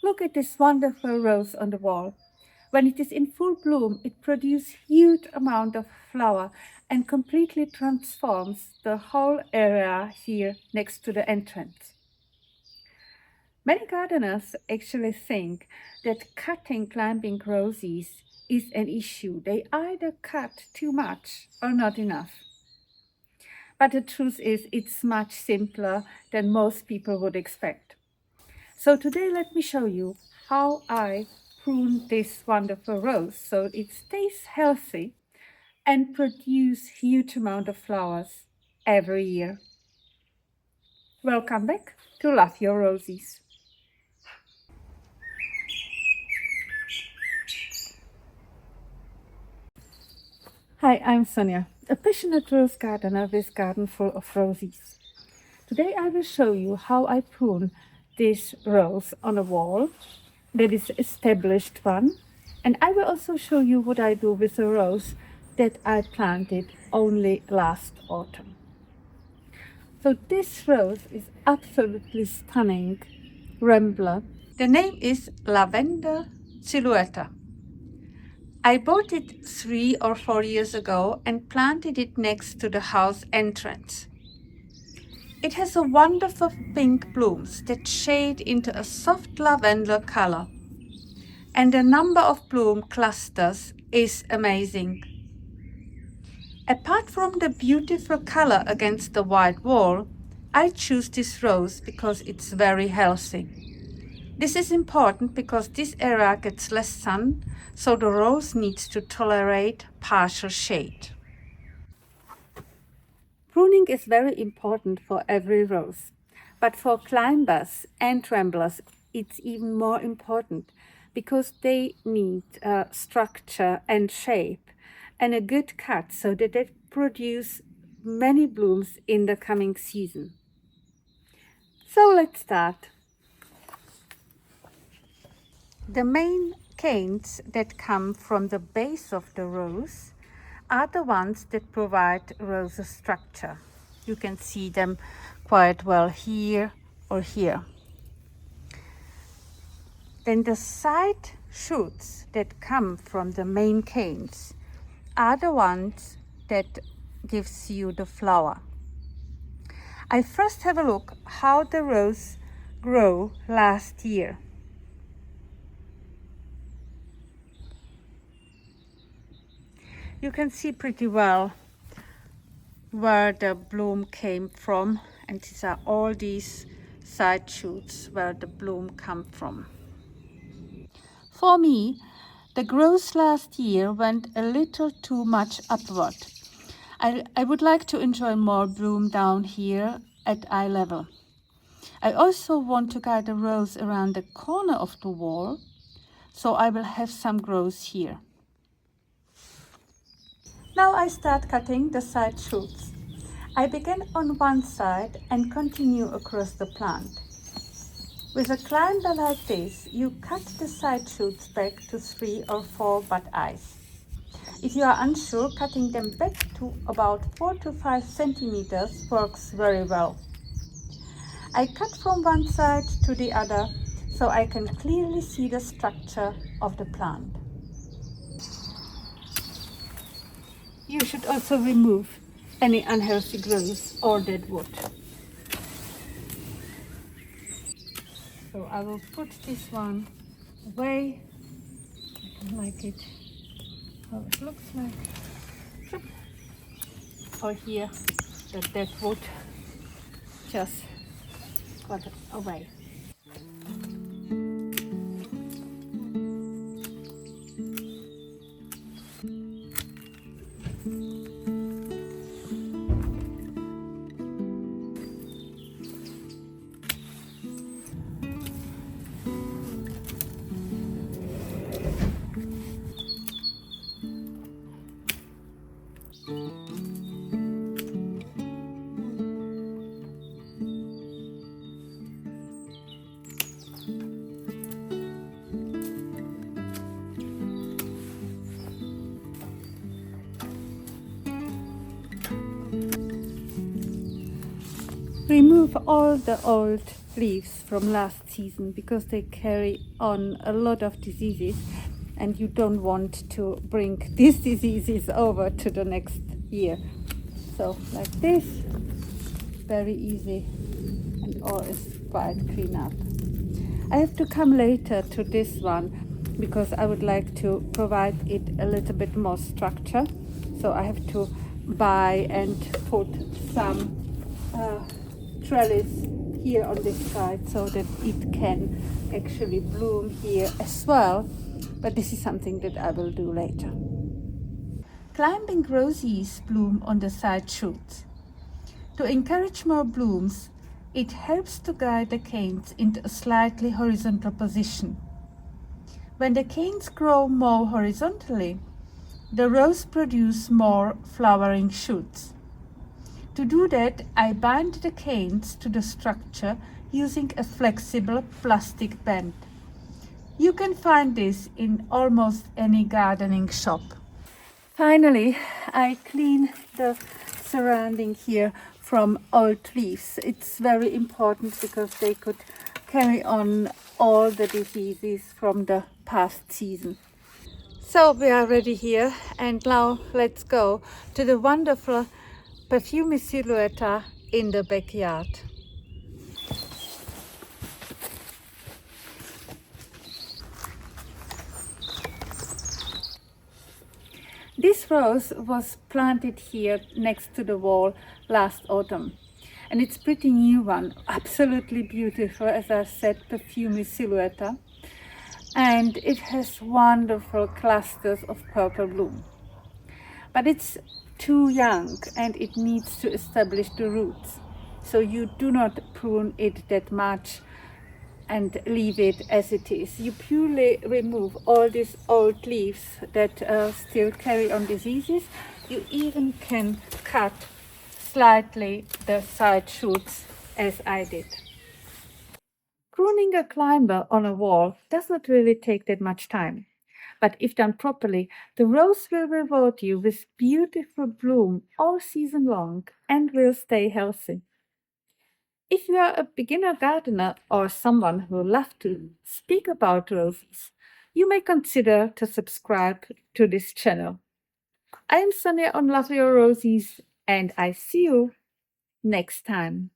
Look at this wonderful rose on the wall. When it is in full bloom, it produces huge amount of flower and completely transforms the whole area here next to the entrance. Many gardeners actually think that cutting climbing roses is an issue. They either cut too much or not enough. But the truth is, it's much simpler than most people would expect. So today let me show you how I prune this wonderful rose so it stays healthy and produce huge amount of flowers every year. Welcome back to Love Your Roses. Hi, I'm Sonja, a passionate rose gardener with garden full of roses. Today I will show you how I prune this rose on a wall. That is established one. And I will also show you what I do with a rose that I planted only last autumn. So this rose is absolutely stunning rambler. The name is Lavender Silhouette. I bought it 3 or 4 years ago and planted it next to the house entrance. It has a wonderful pink blooms that shade into a soft lavender color. And the number of bloom clusters is amazing. Apart from the beautiful color against the white wall, I choose this rose because it's very healthy. This is important because this area gets less sun, so the rose needs to tolerate partial shade. Pruning is very important for every rose, but for climbers and ramblers it's even more important because they need structure and shape and a good cut so that they produce many blooms in the coming season. So let's start. The main canes that come from the base of the rose are the ones that provide rose structure. You can see them quite well here or here. Then the side shoots that come from the main canes are the ones that gives you the flower. I first have a look how the rose grew last year. You can see pretty well where the bloom came from, and these are all these side shoots where the bloom come from. For me, the growth last year went a little too much upward. I would like to enjoy more bloom down here at eye level. I also want to guide the rose around the corner of the wall, so I will have some growth here. Now I start cutting the side shoots. I begin on one side and continue across the plant. With a climber like this, you cut the side shoots back to 3 or 4 bud eyes. If you are unsure, cutting them back to about 4 to 5 centimeters works very well. I cut from one side to the other so I can clearly see the structure of the plant. You should also remove any unhealthy growth or dead wood. So I will put this one away. I don't like it, how it looks like. Or here, the dead wood just got away. Remove all the old leaves from last season because they carry on a lot of diseases and you don't want to bring these diseases over to the next year. So like this, very easy, and all is quite clean up. I have to come later to this one because I would like to provide it a little bit more structure. So I have to buy and put some trellis here on this side so that it can actually bloom here as well. But this is something that I will do later. Climbing roses bloom on the side shoots. To encourage more blooms, it helps to guide the canes into a slightly horizontal position. When the canes grow more horizontally, the rows produce more flowering shoots. To do that, I bind the canes to the structure using a flexible plastic band. You can find this in almost any gardening shop. Finally, I clean the surrounding here from old leaves. It's very important because they could carry on all the diseases from the past season. So we are ready here, and now let's go to the wonderful perfume silhouette in the backyard. This rose was planted here next to the wall last autumn, and it's pretty new one, absolutely beautiful, as I said, perfume silhouette, and it has wonderful clusters of purple bloom. But it's too young and it needs to establish the roots, so you do not prune it that much and leave it as it is. You purely remove all these old leaves that still carry on diseases. You even can cut slightly the side shoots as I did. Pruning a climber on a wall does not really take that much time. But if done properly, the rose will reward you with beautiful bloom all season long and will stay healthy. If you are a beginner gardener or someone who loves to speak about roses, you may consider to subscribe to this channel. I am Sonia on Love Your Roses, and I see you next time.